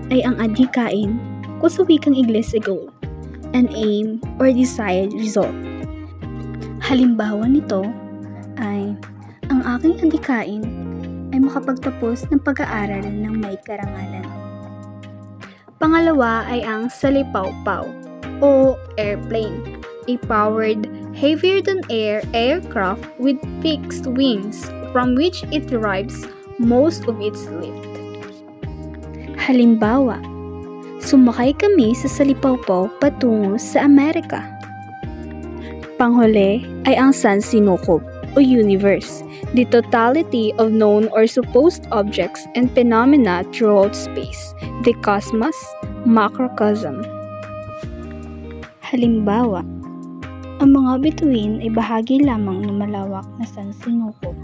ay ang adhikain kung sa wikang Ingles ay goal, an aim or desired result. Halimbawa nito ay ang aking adhikain ay makapagtapos ng pag-aaral ng may karangalan. Pangalawa ay ang salipawpaw o airplane, a powered, heavier-than-air aircraft with fixed wings from which it derives most of its lift. Halimbawa, sumakay kami sa salipawpaw patungo sa Amerika. Panghuli ay ang sansinukob o universe, the totality of known or supposed objects and phenomena throughout space, the cosmos, macrocosm. Halimbawa, ang mga bituin ay bahagi lamang ng malawak na sansinukob.